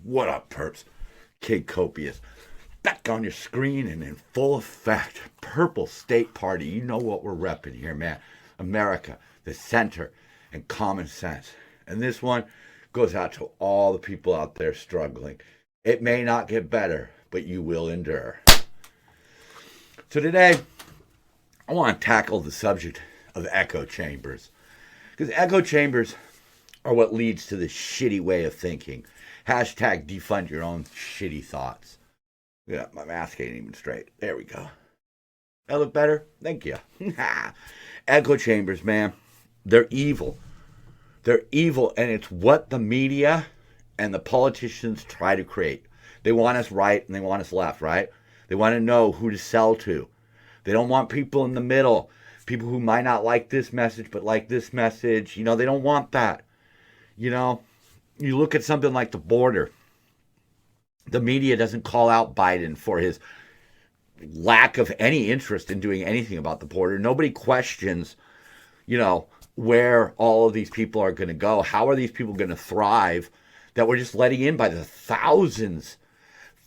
What up, perps? Kid Copious. Back on your screen and in full effect. Purple State Party. You know what we're repping here, man. America, the center, and common sense. And this one goes out to all the people out there struggling. It may not get better, but you will endure. So today, I want to tackle the subject of echo chambers. Because echo chambers are what leads to this shitty way of thinking. Hashtag defund your own shitty thoughts. Yeah, my mask ain't even straight. There we go. That look better? Thank you. Echo chambers, man. They're evil. They're evil, and it's what the media and the politicians try to create. They want us right and they want us left, right? They want to know who to sell to. They don't want people in the middle. People who might not like this message but like this message. You know, they don't want that. You know, you look at something like the border. The media doesn't call out Biden for his lack of any interest in doing anything about the border. Nobody questions, you know, where all of these people are going to go. How are these people going to thrive that we're just letting in by the thousands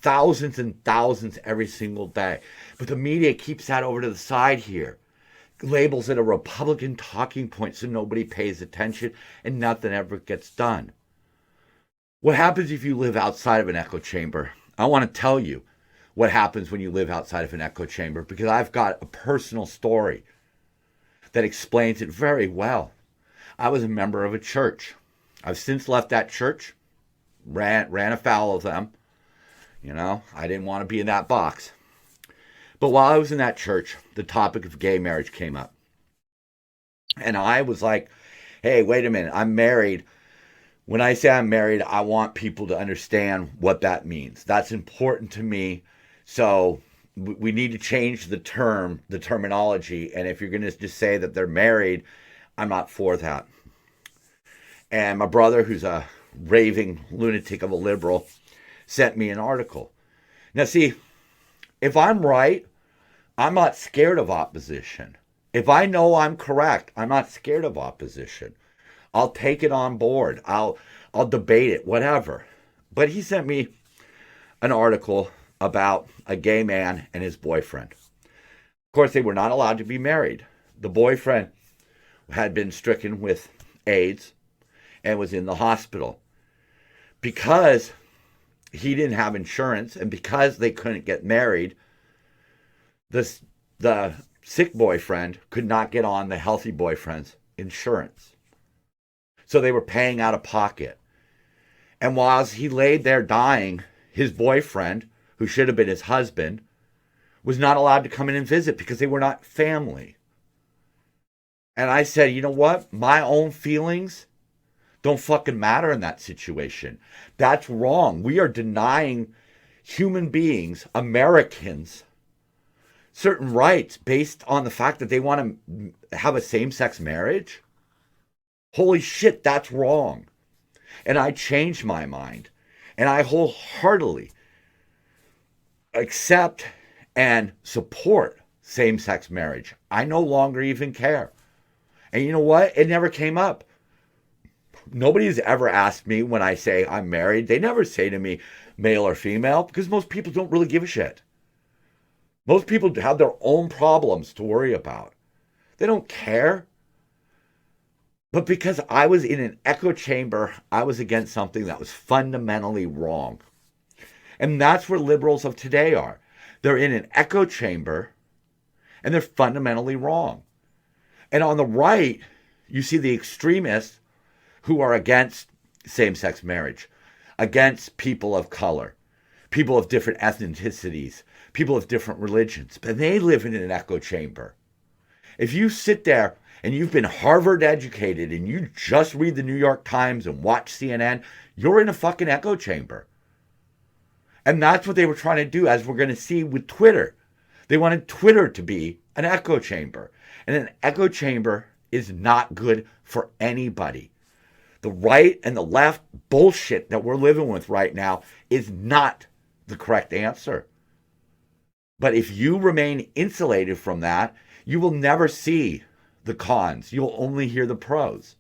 and thousands every single day? But the media keeps that over to the side here. Labels it a Republican talking point so nobody pays attention and nothing ever gets done. What happens if you live outside of an echo chamber? I want to tell you what happens when you live outside of an echo chamber because I've got a personal story that explains it very well. I was a member of a church. I've since left that church, ran afoul of them. You know, I didn't want to be in that box. But while I was in that church, the topic of gay marriage came up. And I was like, hey, wait a minute, I'm married. When I say I'm married, I want people to understand what that means. That's important to me. So we need to change the terminology. And if you're going to just say that they're married, I'm not for that. And my brother, who's a raving lunatic of a liberal, sent me an article. Now, see, if I'm right, I'm not scared of opposition. If I know I'm correct, I'm not scared of opposition. I'll take it on board. I'll debate it, whatever. But he sent me an article about a gay man and his boyfriend. Of course, they were not allowed to be married. The boyfriend had been stricken with AIDS and was in the hospital. Because he didn't have insurance and because they couldn't get married, the sick boyfriend could not get on the healthy boyfriend's insurance. So they were paying out of pocket. And whilst he laid there dying, his boyfriend, who should have been his husband, was not allowed to come in and visit because they were not family. And I said, you know what? My own feelings don't fucking matter in that situation. That's wrong. We are denying human beings, Americans, certain rights based on the fact that they want to have a same-sex marriage. Holy shit, that's wrong. And I changed my mind. And I wholeheartedly accept and support same-sex marriage. I no longer even care. And you know what? It never came up. Nobody's ever asked me when I say I'm married. They never say to me male or female because most people don't really give a shit. Most people have their own problems to worry about. They don't care. But because I was in an echo chamber, I was against something that was fundamentally wrong. And that's where liberals of today are. They're in an echo chamber and they're fundamentally wrong. And on the right, you see the extremists who are against same-sex marriage, against people of color, people of different ethnicities, people of different religions. But they live in an echo chamber. If you sit there and you've been Harvard educated and you just read the New York Times and watch CNN, you're in a fucking echo chamber. And that's what they were trying to do, as we're going to see with Twitter. They wanted Twitter to be an echo chamber. And an echo chamber is not good for anybody. The right and the left bullshit that we're living with right now is not the correct answer. But if you remain insulated from that, you will never see the cons. You'll only hear the pros.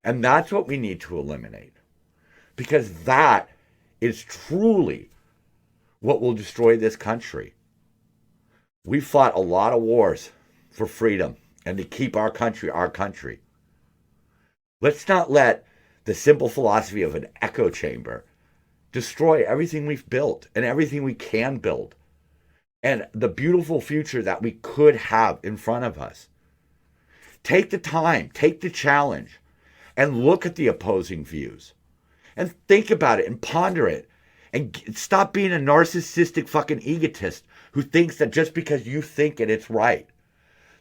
And that's what we need to eliminate. Because that is truly what will destroy this country. We fought a lot of wars for freedom and to keep our country our country. Let's not let the simple philosophy of an echo chamber destroy everything we've built and everything we can build and the beautiful future that we could have in front of us. Take the time, take the challenge, and look at the opposing views and think about it and ponder it and stop being a narcissistic fucking egotist who thinks that just because you think it, it's right.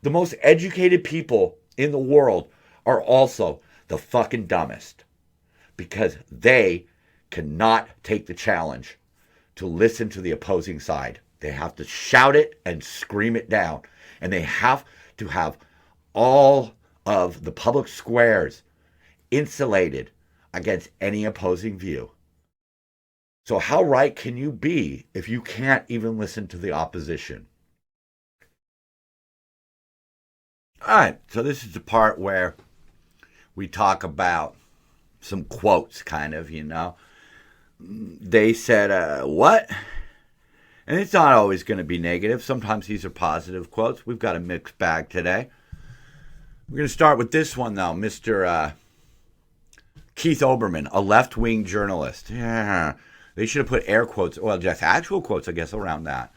The most educated people in the world are also the fucking dumbest because they cannot take the challenge to listen to the opposing side. They have to shout it and scream it down. And they have to have all of the public squares insulated against any opposing view. So how right can you be if you can't even listen to the opposition? All right, so this is the part where we talk about some quotes, kind of, you know. They said, what? And it's not always going to be negative. Sometimes these are positive quotes. We've got a mixed bag today. We're going to start with this one, though. Mr. Keith Olbermann, a left-wing journalist. Yeah, they should have put air quotes, well, just actual quotes, I guess, around that.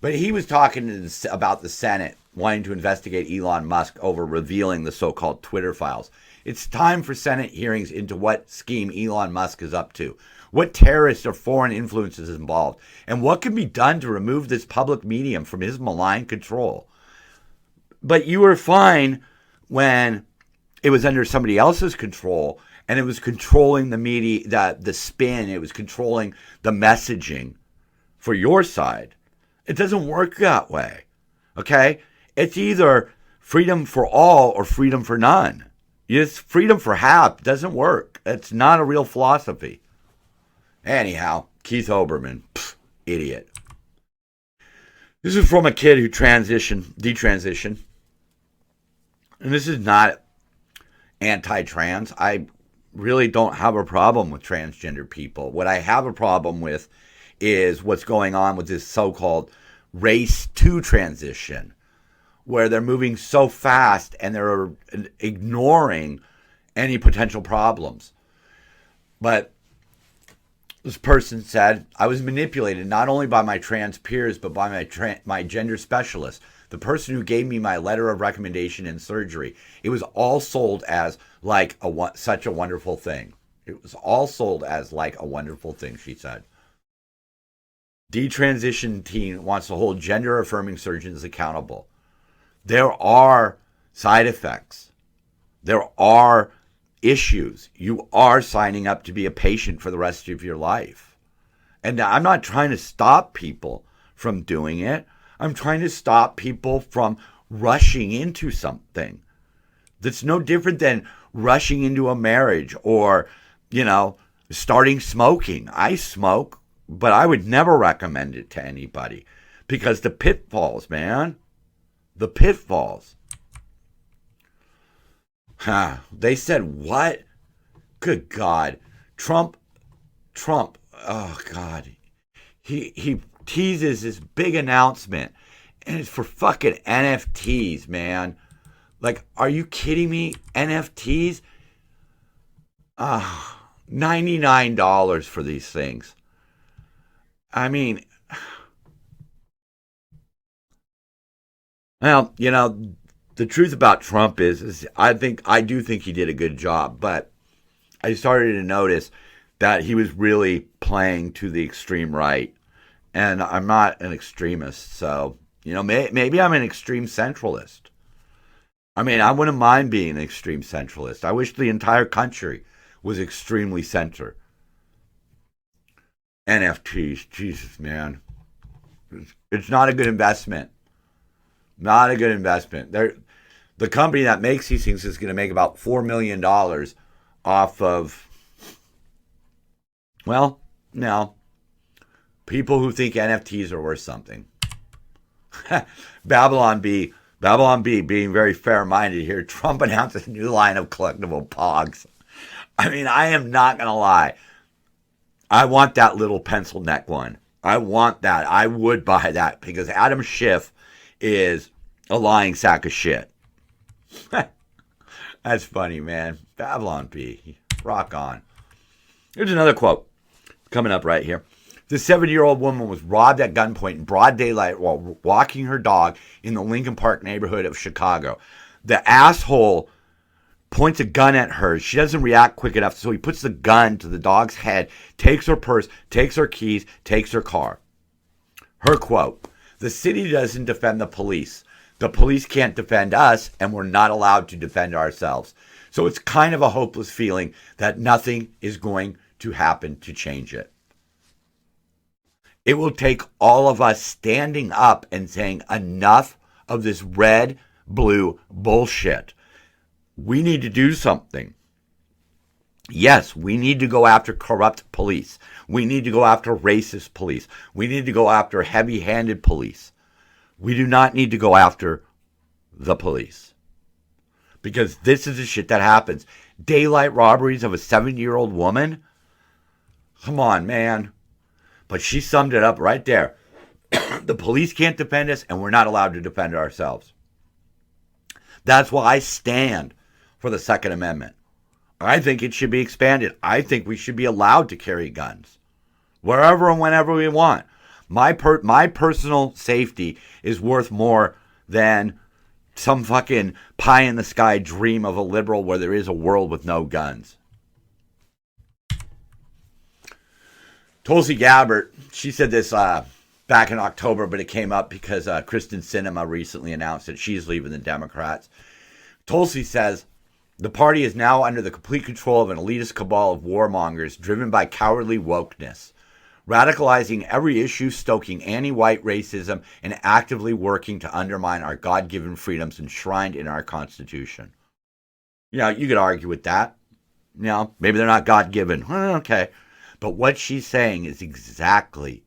But he was talking about the Senate wanting to investigate Elon Musk over revealing the so-called Twitter files. It's time for Senate hearings into what scheme Elon Musk is up to, what terrorists or foreign influences is involved, and what can be done to remove this public medium from his malign control. But you were fine when it was under somebody else's control, and it was controlling the media, the spin, it was controlling the messaging for your side. It doesn't work that way, okay? It's either freedom for all or freedom for none. It's freedom for half. It doesn't work. It's not a real philosophy. Anyhow, Keith Olbermann, idiot. This is from a kid who detransitioned. And this is not anti-trans. I really don't have a problem with transgender people. What I have a problem with is what's going on with this so-called race to transition, where they're moving so fast and they're ignoring any potential problems. But this person said, I was manipulated not only by my trans peers, but by my gender specialist, the person who gave me my letter of recommendation and surgery. It was all sold as like such a wonderful thing. It was all sold as like a wonderful thing, she said. Detransition team wants to hold gender-affirming surgeons accountable. There are side effects. There are issues. You are signing up to be a patient for the rest of your life. And I'm not trying to stop people from doing it. I'm trying to stop people from rushing into something that's no different than rushing into a marriage or, starting smoking. I smoke, but I would never recommend it to anybody because the pitfalls, man. The pitfalls. They said what? Good God. Trump, oh God. He teases this big announcement and it's for fucking NFTs, man. Like, are you kidding me? NFTs? $99 for these things. I mean, well, the truth about Trump is I do think he did a good job, but I started to notice that he was really playing to the extreme right, and I'm not an extremist, so maybe I'm an extreme centralist. I mean, I wouldn't mind being an extreme centralist. I wish the entire country was extremely center. NFTs, Jesus, man, it's not a good investment. Not a good investment. The company that makes these things is going to make about $4 million off of, well, no, people who think NFTs are worth something. Babylon B, being very fair-minded here, Trump announced a new line of collectible pogs. I mean, I am not going to lie. I want that little pencil neck one. I want that. I would buy that because Adam Schiff is a lying sack of shit. That's funny, man. Babylon B. Rock on. Here's another quote coming up right here. The 70-year-old woman was robbed at gunpoint in broad daylight while walking her dog in the Lincoln Park neighborhood of Chicago. The asshole points a gun at her. She doesn't react quick enough, so he puts the gun to the dog's head, takes her purse, takes her keys, takes her car. Her quote, "The city doesn't defend the police. The police can't defend us, and we're not allowed to defend ourselves." So it's kind of a hopeless feeling that nothing is going to happen to change it. It will take all of us standing up and saying enough of this red, blue bullshit. We need to do something. Yes, we need to go after corrupt police. We need to go after racist police. We need to go after heavy-handed police. We do not need to go after the police. Because this is the shit that happens. Daylight robberies of a 70-year-old woman? Come on, man. But she summed it up right there. The police can't defend us, and we're not allowed to defend ourselves. That's why I stand for the Second Amendment. I think it should be expanded. I think we should be allowed to carry guns wherever and whenever we want. My personal safety is worth more than some fucking pie-in-the-sky dream of a liberal where there is a world with no guns. Tulsi Gabbard, she said this back in October, but it came up because Kristen Sinema recently announced that she's leaving the Democrats. Tulsi says, the party is now under the complete control of an elitist cabal of warmongers driven by cowardly wokeness, radicalizing every issue, stoking anti-white racism, and actively working to undermine our God-given freedoms enshrined in our Constitution. You know, you could argue with that. You know, maybe they're not God-given. Okay. But what she's saying is exactly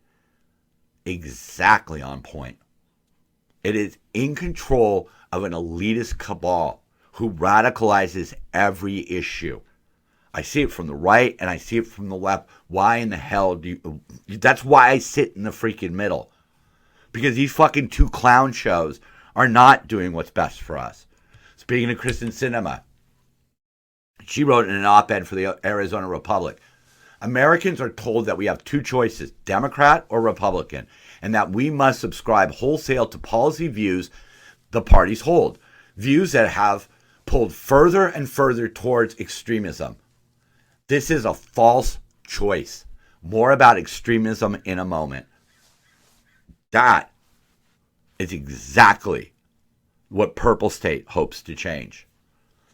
on point. It is in control of an elitist cabal who radicalizes every issue. I see it from the right and I see it from the left. Why in the hell do you... That's why I sit in the freaking middle. Because these fucking two clown shows are not doing what's best for us. Speaking of Kristen Sinema, she wrote in an op-ed for the Arizona Republic, Americans are told that we have two choices, Democrat or Republican, and that we must subscribe wholesale to policy views the parties hold, views that have pulled further and further towards extremism. This is a false choice. More about extremism in a moment. That is exactly what Purple State hopes to change.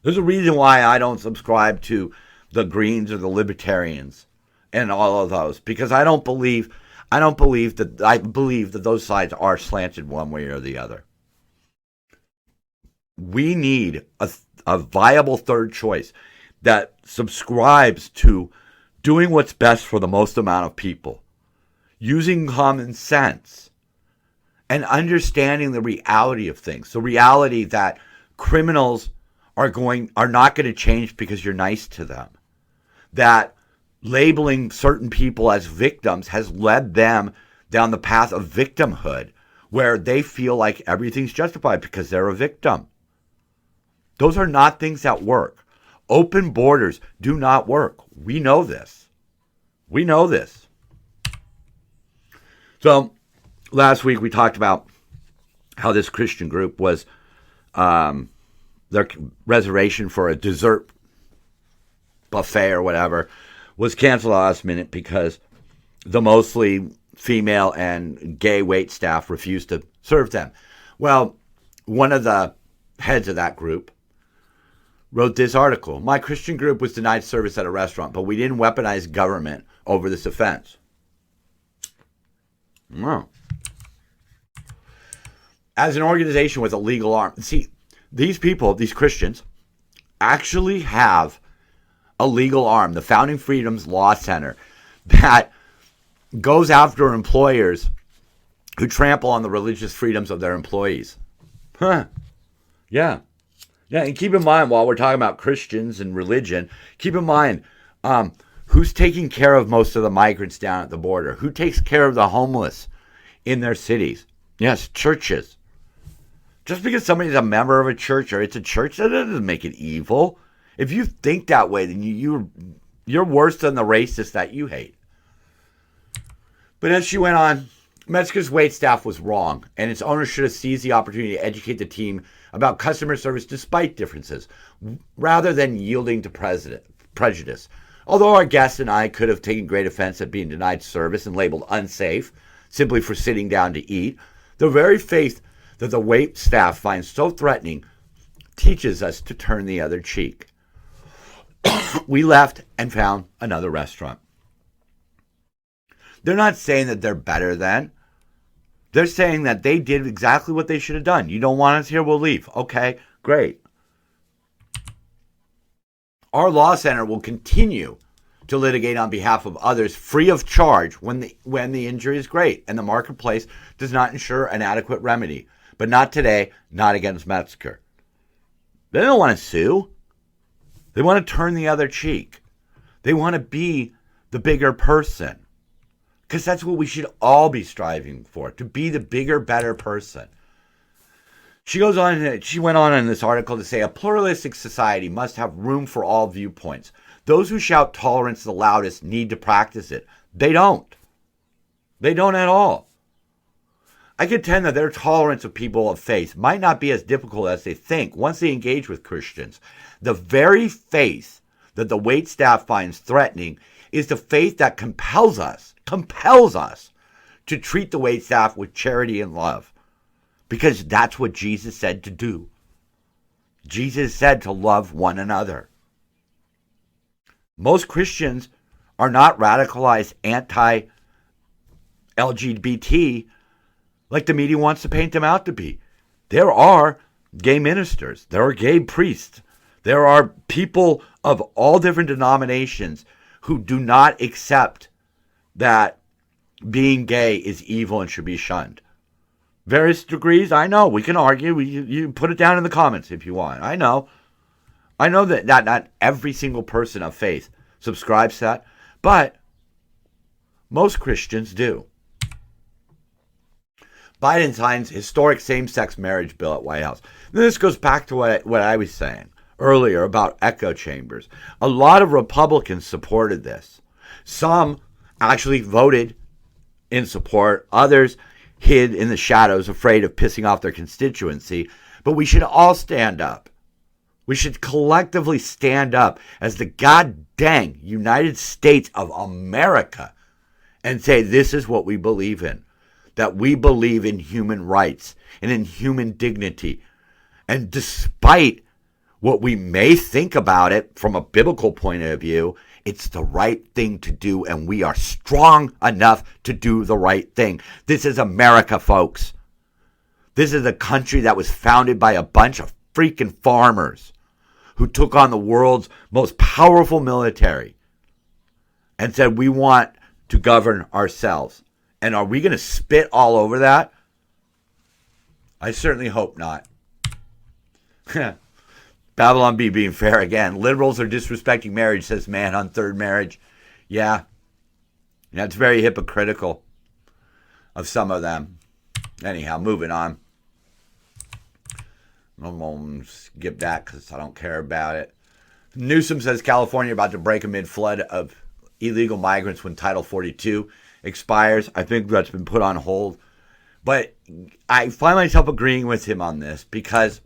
There's a reason why I don't subscribe to the Greens or the Libertarians and all of those, because I believe that those sides are slanted one way or the other. We need a viable third choice that subscribes to doing what's best for the most amount of people, using common sense, and understanding the reality of things. The reality that criminals are not going to change because you're nice to them. That labeling certain people as victims has led them down the path of victimhood, where they feel like everything's justified because they're a victim. Those are not things that work. Open borders do not work. We know this. So last week we talked about how this Christian group was their reservation for a dessert buffet or whatever was canceled last minute because the mostly female and gay wait staff refused to serve them. Well, one of the heads of that group wrote this article. My Christian group was denied service at a restaurant, but we didn't weaponize government over this offense. Wow. As an organization with a legal arm, see, these people, these Christians, actually have a legal arm, the Founding Freedoms Law Center, that goes after employers who trample on the religious freedoms of their employees. Huh. Yeah. Yeah, and keep in mind, while we're talking about Christians and religion, keep in mind, Who's taking care of most of the migrants down at the border? Who takes care of the homeless in their cities? Yes, churches. Just because somebody's a member of a church or it's a church, that doesn't make it evil. If you think that way, then you're worse than the racist that you hate. But as she went on, Metzger's waitstaff was wrong, and its owner should have seized the opportunity to educate the team about customer service despite differences, rather than yielding to prejudice. Although our guest and I could have taken great offense at being denied service and labeled unsafe simply for sitting down to eat, the very faith that the wait staff finds so threatening teaches us to turn the other cheek. We left and found another restaurant. They're not saying that they're better than. They're saying that they did exactly what they should have done. You don't want us here, we'll leave. Okay, great. Our law center will continue to litigate on behalf of others free of charge when the injury is great and the marketplace does not ensure an adequate remedy. But not today, not against Metzger. They don't want to sue. They want to turn the other cheek. They want to be the bigger person. Because that's what we should all be striving for, to be the bigger, better person. She went on in this article to say, a pluralistic society must have room for all viewpoints. Those who shout tolerance the loudest need to practice it. They don't. They don't at all. I contend that their tolerance of people of faith might not be as difficult as they think once they engage with Christians. The very faith that the waitstaff finds threatening is the faith that compels us to treat the waitstaff with charity and love. Because that's what Jesus said to do. Jesus said to love one another. Most Christians are not radicalized anti-LGBT like the media wants to paint them out to be. There are gay ministers. There are gay priests. There are people of all different denominations who do not accept that being gay is evil and should be shunned. Various degrees, I know. We can argue. You put it down in the comments if you want. I know that not every single person of faith subscribes to that, but most Christians do. Biden signs historic same-sex marriage bill at White House. And this goes back to what I was saying earlier about echo chambers. A lot of Republicans supported this. Some actually voted in support. Others hid in the shadows, afraid of pissing off their constituency. But we should all stand up. We should collectively stand up as the goddamn United States of America and say this is what we believe in. That we believe in human rights and in human dignity. And despite what we may think about it from a biblical point of view, it's the right thing to do, and we are strong enough to do the right thing. This is America, folks. This is a country that was founded by a bunch of freaking farmers who took on the world's most powerful military and said, we want to govern ourselves. And are we going to spit all over that? I certainly hope not. Babylon B being fair again. Liberals are disrespecting marriage, says man on third marriage. Yeah. That's very hypocritical of some of them. Anyhow, moving on. I won't skip that because I don't care about it. Newsom says California about to break amid flood of illegal migrants when Title 42 expires. I think that's been put on hold. But I find myself agreeing with him on this because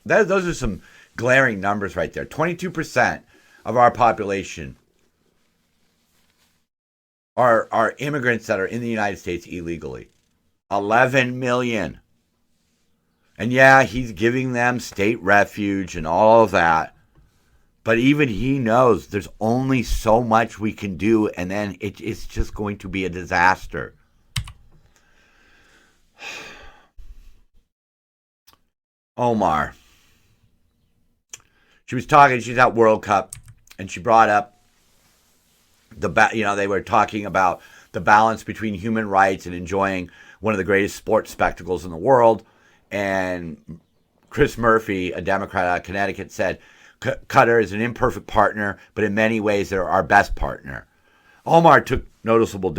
those are some glaring numbers right there. 22% of our population are immigrants that are in the United States illegally. 11 million. And yeah, he's giving them state refuge and all of that. But even he knows there's only so much we can do, and then it's just going to be a disaster. Omar. She's at World Cup, and she brought up they were talking about the balance between human rights and enjoying one of the greatest sports spectacles in the world. And Chris Murphy, a Democrat out of Connecticut, said, Qatar is an imperfect partner, but in many ways they're our best partner. Omar took noticeable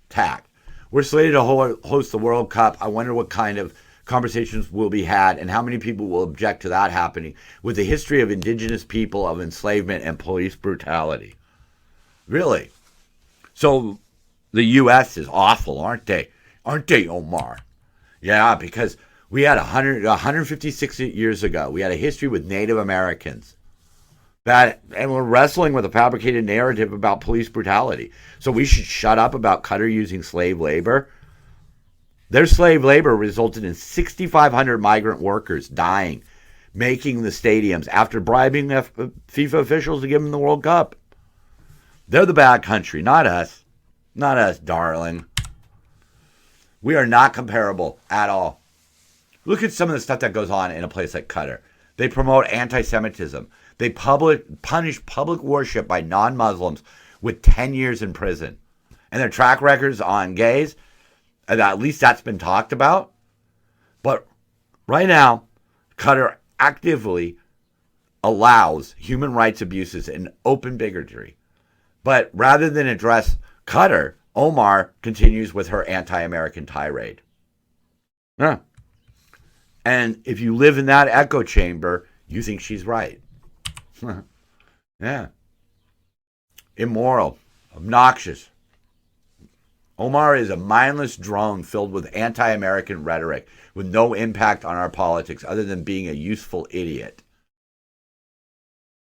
tack. We're slated to host the World Cup. I wonder what kind of conversations will be had and how many people will object to that happening with the history of indigenous people, of enslavement and police brutality. Really? So the U.S. is awful, aren't they? Aren't they, Omar? Yeah, because we had 156 years ago, we had a history with Native Americans. And we're wrestling with a fabricated narrative about police brutality. So we should shut up about Qatar using slave labor. Their slave labor resulted in 6,500 migrant workers dying, making the stadiums after bribing FIFA officials to give them the World Cup. They're the bad country, not us. Not us, darling. We are not comparable at all. Look at some of the stuff that goes on in a place like Qatar. They promote anti-Semitism. They punish public worship by non-Muslims with 10 years in prison. And their track records on gays, at least that's been talked about. But right now, Qatar actively allows human rights abuses and open bigotry. But rather than address Qatar, Omar continues with her anti-American tirade. Yeah. And if you live in that echo chamber, you think she's right. Yeah. Immoral. Obnoxious. Omar is a mindless drone filled with anti-American rhetoric with no impact on our politics other than being a useful idiot.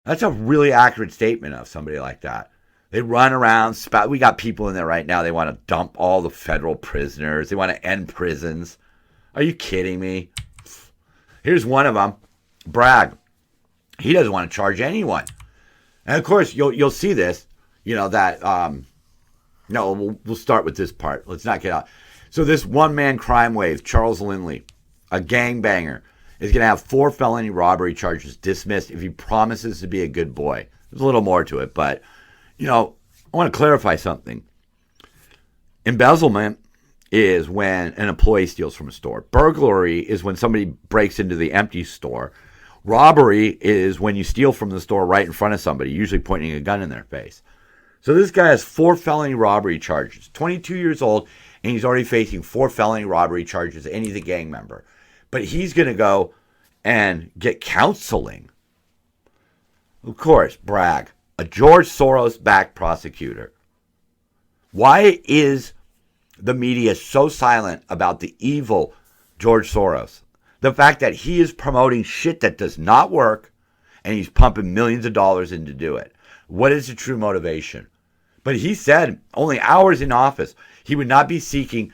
That's a really accurate statement of somebody like that. They run around. We got people in there right now. They want to dump all the federal prisoners. They want to end prisons. Are you kidding me? Here's one of them. Bragg. He doesn't want to charge anyone. And of course, you'll see this. You know that. No, we'll start with this part. Let's not get out. So this one-man crime wave, Charles Lindley, a gangbanger, is going to have 4 felony robbery charges dismissed if he promises to be a good boy. There's a little more to it, but, I want to clarify something. Embezzlement is when an employee steals from a store. Burglary is when somebody breaks into the empty store. Robbery is when you steal from the store right in front of somebody, usually pointing a gun in their face. So this guy has 4 felony robbery charges, 22 years old, and he's already facing 4 felony robbery charges, and he's a gang member. But he's going to go and get counseling. Of course, Bragg, a George Soros-backed prosecutor. Why is the media so silent about the evil George Soros? The fact that he is promoting shit that does not work, and he's pumping millions of dollars in to do it. What is the true motivation? But he said, only hours in office, he would not be seeking,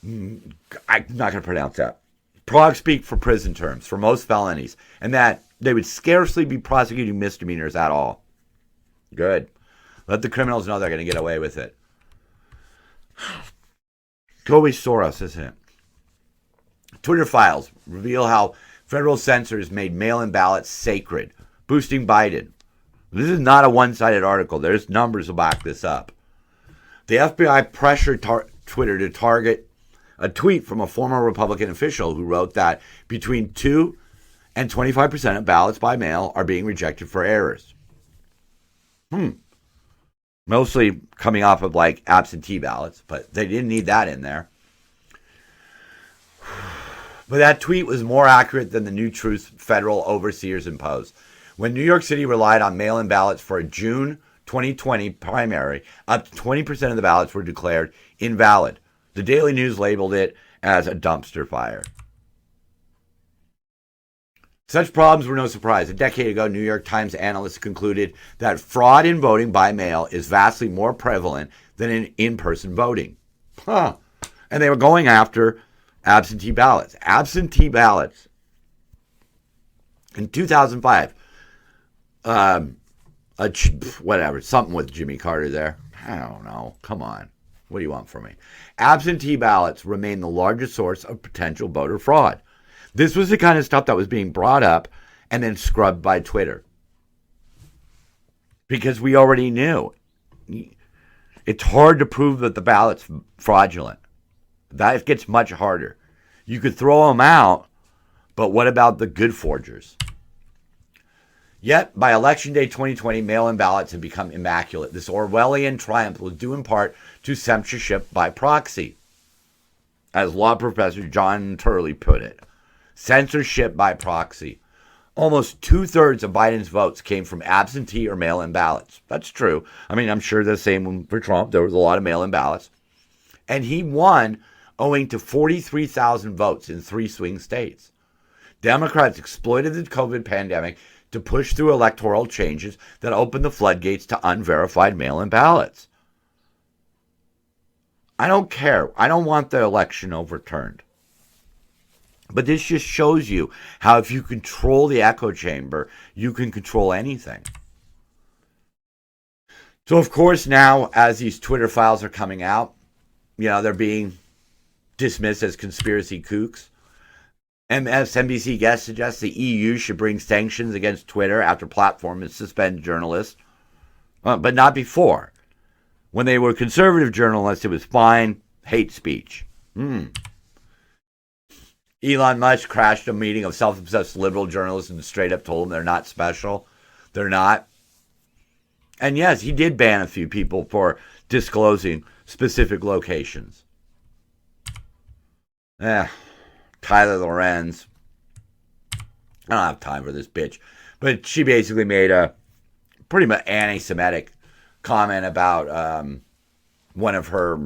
I'm not going to pronounce that, Prague speak for prison terms for most felonies, and that they would scarcely be prosecuting misdemeanors at all. Good. Let the criminals know they're going to get away with it. Copious Soros, isn't it? Twitter files reveal how federal censors made mail-in ballots sacred, boosting Biden. This is not a one-sided article. There's numbers to back this up. The FBI pressured Twitter to target a tweet from a former Republican official who wrote that between 2 and 25% of ballots by mail are being rejected for errors. Mostly coming off of like absentee ballots, but they didn't need that in there. But that tweet was more accurate than the new truths federal overseers imposed. When New York City relied on mail-in ballots for a June 2020 primary, up to 20% of the ballots were declared invalid. The Daily News labeled it as a dumpster fire. Such problems were no surprise. A decade ago, New York Times analysts concluded that fraud in voting by mail is vastly more prevalent than in in-person voting. And they were going after absentee ballots. Absentee ballots. In 2005, whatever, something with Jimmy Carter there. I don't know. Come on. What do you want from me? Absentee ballots remain the largest source of potential voter fraud. This was the kind of stuff that was being brought up and then scrubbed by Twitter. Because we already knew. It's hard to prove that the ballot's fraudulent. That gets much harder. You could throw them out, but what about the good forgers? Yet, by Election Day 2020, mail-in ballots have become immaculate. This Orwellian triumph was due in part to censorship by proxy, as law professor John Turley put it. Censorship by proxy. Almost 2/3 of Biden's votes came from absentee or mail-in ballots. That's true. I mean, I'm sure the same for Trump. There was a lot of mail-in ballots. And he won owing to 43,000 votes in 3 swing states. Democrats exploited the COVID pandemic to push through electoral changes that opened the floodgates to unverified mail-in ballots. I don't care. I don't want the election overturned. But this just shows you how if you control the echo chamber, you can control anything. So, of course, now, as these Twitter files are coming out, they're being dismissed as conspiracy kooks. MSNBC guest suggests the EU should bring sanctions against Twitter after platform and suspend journalists, but not before. When they were conservative journalists, it was fine. Hate speech. Elon Musk crashed a meeting of self-obsessed liberal journalists and straight up told them they're not special. They're not. And yes, he did ban a few people for disclosing specific locations. Tyler Lorenz. I don't have time for this bitch. But she basically made a pretty much anti-Semitic comment about one of her,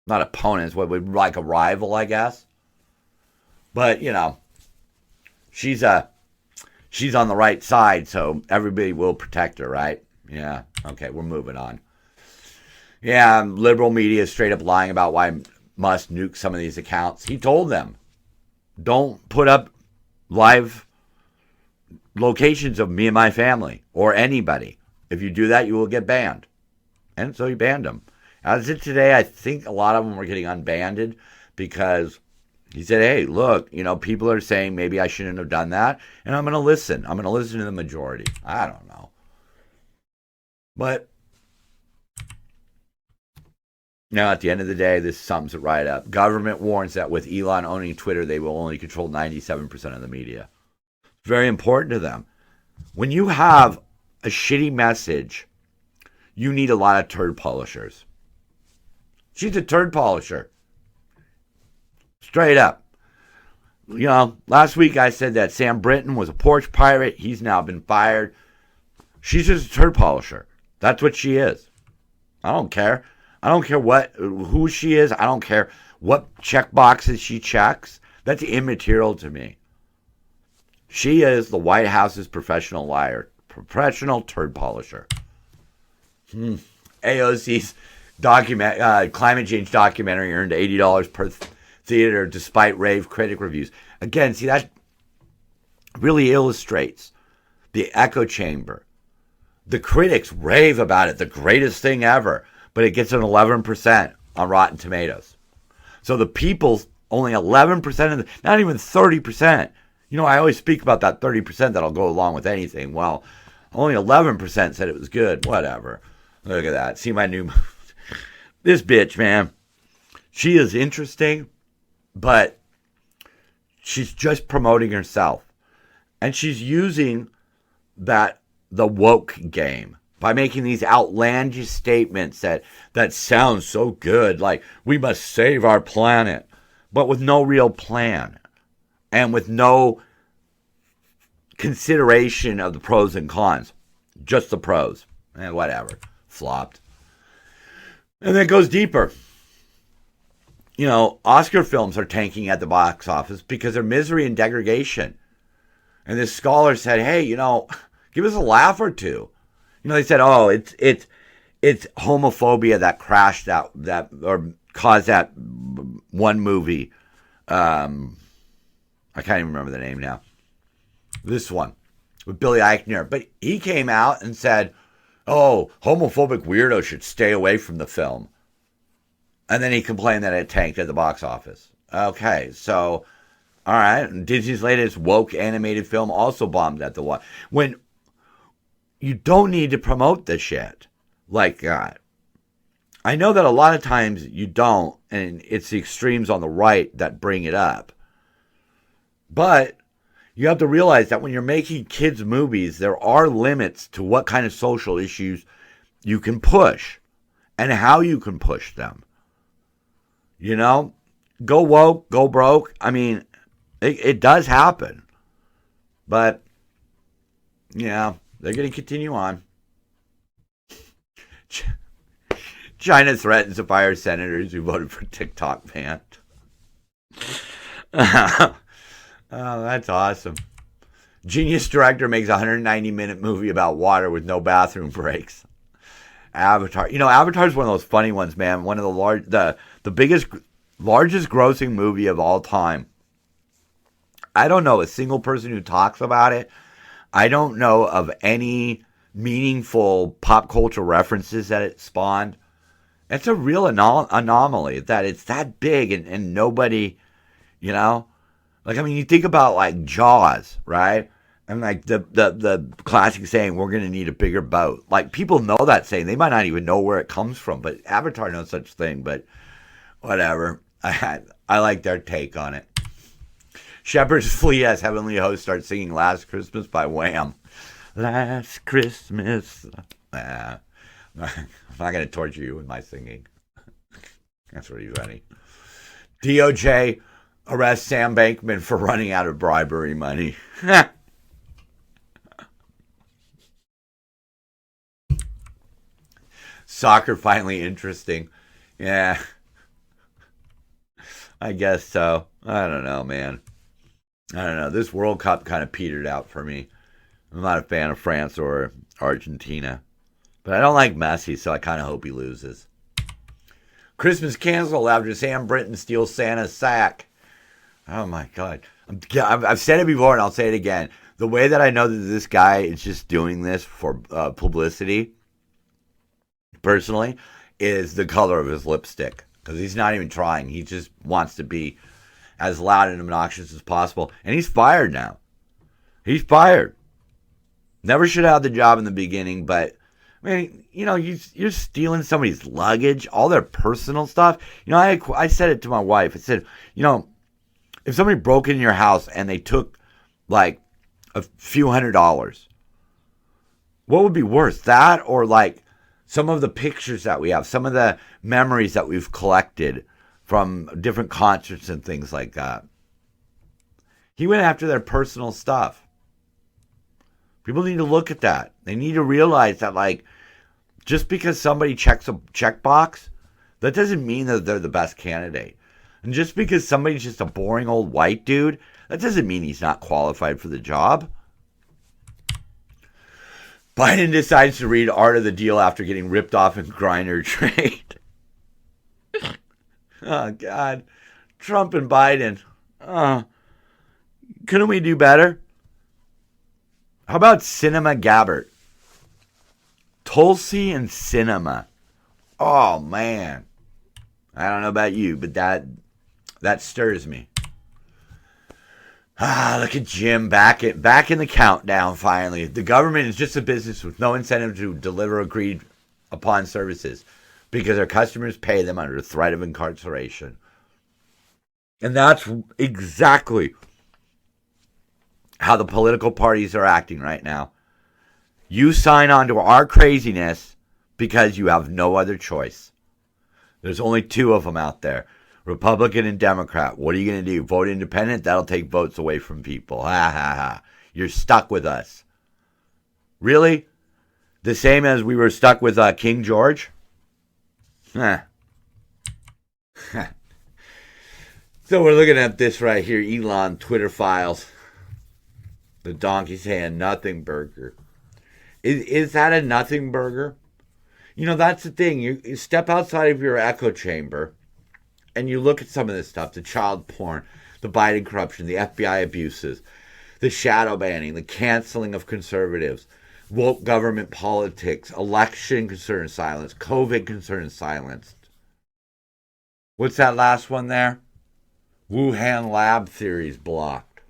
not opponents, what would like a rival, I guess. But, she's on the right side, so everybody will protect her, right? Yeah, okay, we're moving on. Yeah, liberal media is straight up lying about why Musk nuked some of these accounts. He told them, don't put up live locations of me and my family or anybody. If you do that, you will get banned. And so he banned them. As of today, I think a lot of them were getting unbanned because he said, hey, look, people are saying maybe I shouldn't have done that, and I'm going to listen. I'm going to listen to the majority. I don't know. But now, at the end of the day, this sums it right up. Government warns that with Elon owning Twitter, they will only control 97% of the media. It's very important to them. When you have a shitty message, you need a lot of turd polishers. She's a turd polisher. Straight up. Last week I said that Sam Brinton was a porch pirate. He's now been fired. She's just a turd polisher. That's what she is. I don't care. I don't care who she is. I don't care what check boxes she checks. That's immaterial to me. She is the White House's professional liar. Professional turd polisher. AOC's climate change documentary earned $80 per theater despite rave critic reviews. Again, see, that really illustrates the echo chamber. The critics rave about it, the greatest thing ever, but it gets an 11% on Rotten Tomatoes. So the people, only 11%, not even 30%. I always speak about that 30% that'll go along with anything. Well, only 11% said it was good. Whatever. Look at that. See my new... This bitch, man. She is interesting, but she's just promoting herself. And she's using the woke game by making these outlandish statements that sound so good, like we must save our planet, but with no real plan and with no consideration of the pros and cons. Just the pros. Whatever. Flopped. And then it goes deeper. Oscar films are tanking at the box office because of misery and degradation. And this scholar said, hey, give us a laugh or two. They said, oh, it's homophobia that crashed that or caused that one movie. I can't even remember the name now. This one with Billy Eichner. But he came out and said, oh, homophobic weirdos should stay away from the film. And then he complained that it tanked at the box office. Okay, so, all right. Disney's latest woke animated film also bombed at the wall. When you don't need to promote this shit like that. I know that a lot of times you don't, and it's the extremes on the right that bring it up. But You have to realize that when you're making kids' movies, there are limits to what kind of social issues you can push and how you can push them. You know, go woke, go broke. I mean, it does happen. But, yeah, they're going to continue on. China threatens to fire senators who voted for TikTok ban. Oh, that's awesome. Genius director makes a 190-minute movie about water with no bathroom breaks. Avatar. You know, Avatar is one of those funny ones, man. One of the biggest, largest grossing movie of all time. I don't know a single person who talks about it. I don't know of any meaningful pop culture references that it spawned. It's a real anomaly that it's that big and nobody, you know, like, I mean, you think about like Jaws, right? And like the classic saying, we're going to need a bigger boat. Like, people know that saying. They might not even know where it comes from, but Avatar knows such thing, but whatever. I like their take on it. Shepherds flee as heavenly hosts start singing Last Christmas by Wham. Last Christmas. I'm not going to torture you with my singing. That's pretty funny. DOJ arrests Sam Bankman for running out of bribery money. Soccer finally interesting. Yeah. I guess so. I don't know, man. I don't know. This World Cup kind of petered out for me. I'm not a fan of France or Argentina. But I don't like Messi, so I kind of hope he loses. Christmas canceled after Sam Brinton steals Santa's sack. Oh, my God. I've said it before, and I'll say it again. The way that I know that this guy is just doing this for publicity, personally, is the color of his lipstick. Because he's not even trying. He just wants to be as loud and obnoxious as possible. And he's fired now. He's fired. Never should have had the job in the beginning, but, I mean, you know, you're stealing somebody's luggage, all their personal stuff. You know, I said it to my wife. I said, you know, if somebody broke into your house and they took, like, a few $100s, what would be worse? That or, like, some of the pictures that we have, some of the memories that we've collected from different concerts and things like that. He went after their personal stuff. People need to look at that. They need to realize that, like, just because somebody checks a checkbox, that doesn't mean that they're the best candidate. And just because somebody's just a boring old white dude, that doesn't mean he's not qualified for the job. Biden decides to read Art of the Deal after getting ripped off in Grindr trade. Oh, God. Trump and Biden. Couldn't we do better? How about Cinema Gabbert? Tulsi and Cinema. Oh, man. I don't know about you, but that stirs me. Look at Jim back in the countdown finally. The government is just a business with no incentive to deliver agreed upon services because their customers pay them under threat of incarceration. And that's exactly how the political parties are acting right now. You sign on to our craziness because you have no other choice. There's only two of them out there. Republican and Democrat. What are you going to do? Vote independent? That'll take votes away from people. Ha ha ha. You're stuck with us. Really? The same as we were stuck with King George? So we're looking at this right here. Elon Twitter files. The donkey's hand nothing burger. Is that a nothing burger? You know, that's the thing. You step outside of your echo chamber and you look at some of this stuff, the child porn, the Biden corruption, the FBI abuses, the shadow banning, the canceling of conservatives, woke government politics, election concern silenced, COVID concern silenced. What's that last one there? Wuhan lab theories blocked.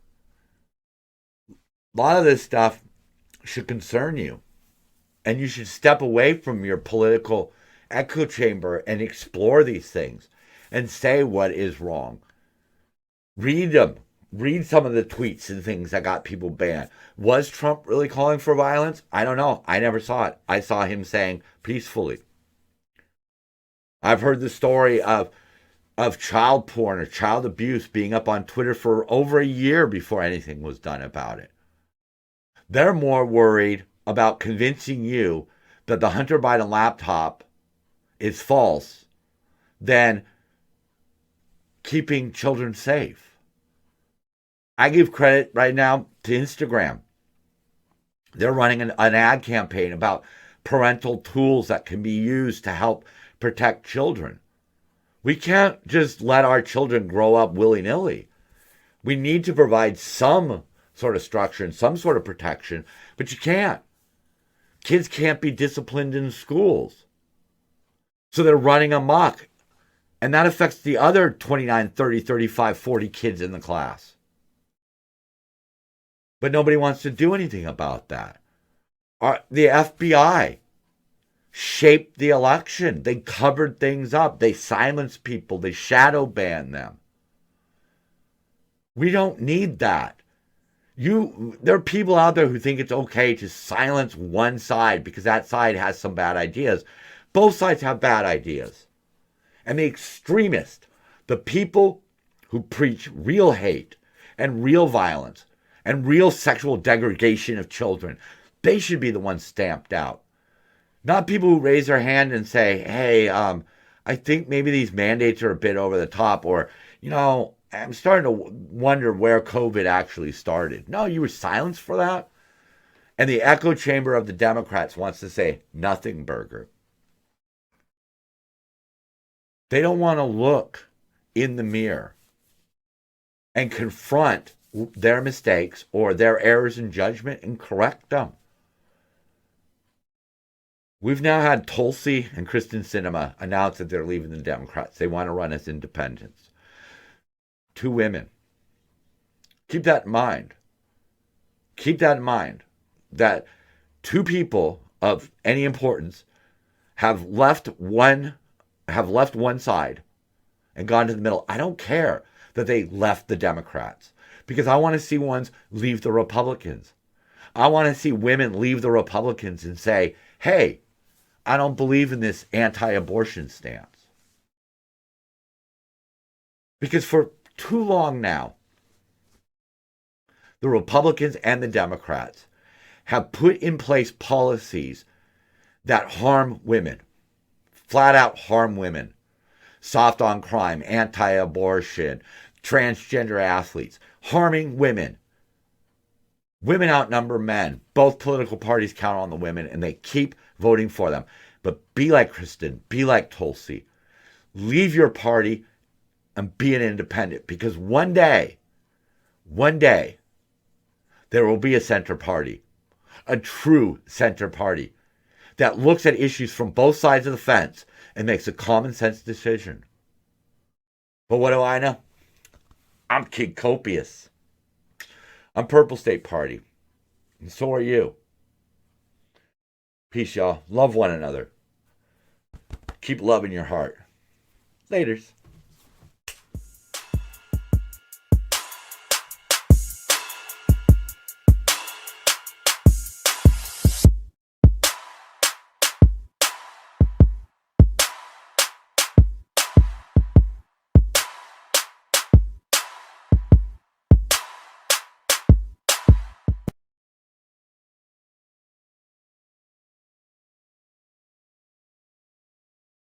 A lot of this stuff should concern you. And you should step away from your political echo chamber and explore these things and say what is wrong. Read them. read some of the tweets and things that got people banned. Was Trump really calling for violence? I don't know. I never saw it. I saw him saying peacefully. I've heard the story of child porn or child abuse being up on Twitter for over a year before anything was done about it. They're more worried about convincing you that the Hunter Biden laptop is false than keeping children safe. I give credit right now to Instagram. They're running an ad campaign about parental tools that can be used to help protect children. We can't just let our children grow up willy-nilly. We need to provide some sort of structure and some sort of protection, but you can't. Kids can't be disciplined in schools. So they're running amok. And that affects the other 29, 30, 35, 40 kids in the class. But nobody wants to do anything about that. The FBI shaped the election. They covered things up. They silenced people. They shadow banned them. We don't need that. There are people out there who think it's okay to silence one side because that side has some bad ideas. Both sides have bad ideas. And the extremists, the people who preach real hate and real violence and real sexual degradation of children, they should be the ones stamped out. Not people who raise their hand and say, hey, I think maybe these mandates are a bit over the top, or, I'm starting to wonder where COVID actually started. No, you were silenced for that? And the echo chamber of the Democrats wants to say, nothing burger. They don't want to look in the mirror and confront their mistakes or their errors in judgment and correct them. We've now had Tulsi and Kristen Sinema announce that they're leaving the Democrats. They want to run as independents. 2 women. Keep that in mind. Keep that in mind, that 2 people of any importance have left one side and gone to the middle. I don't care that they left the Democrats, because I want to see ones leave the Republicans. I want to see women leave the Republicans and say, hey, I don't believe in this anti-abortion stance. Because for too long now, the Republicans and the Democrats have put in place policies that harm women, flat out harm women. Soft on crime, anti-abortion, transgender athletes, harming women. Women outnumber men. Both political parties count on the women, and they keep voting for them. But be like Kristen, be like Tulsi. Leave your party and be an independent, because one day, there will be a center party, a true center party that looks at issues from both sides of the fence and makes a common sense decision. But what do I know? I'm Kid Copious. I'm Purple State Party. And so are you. Peace, y'all. Love one another. Keep love in your heart. Laters.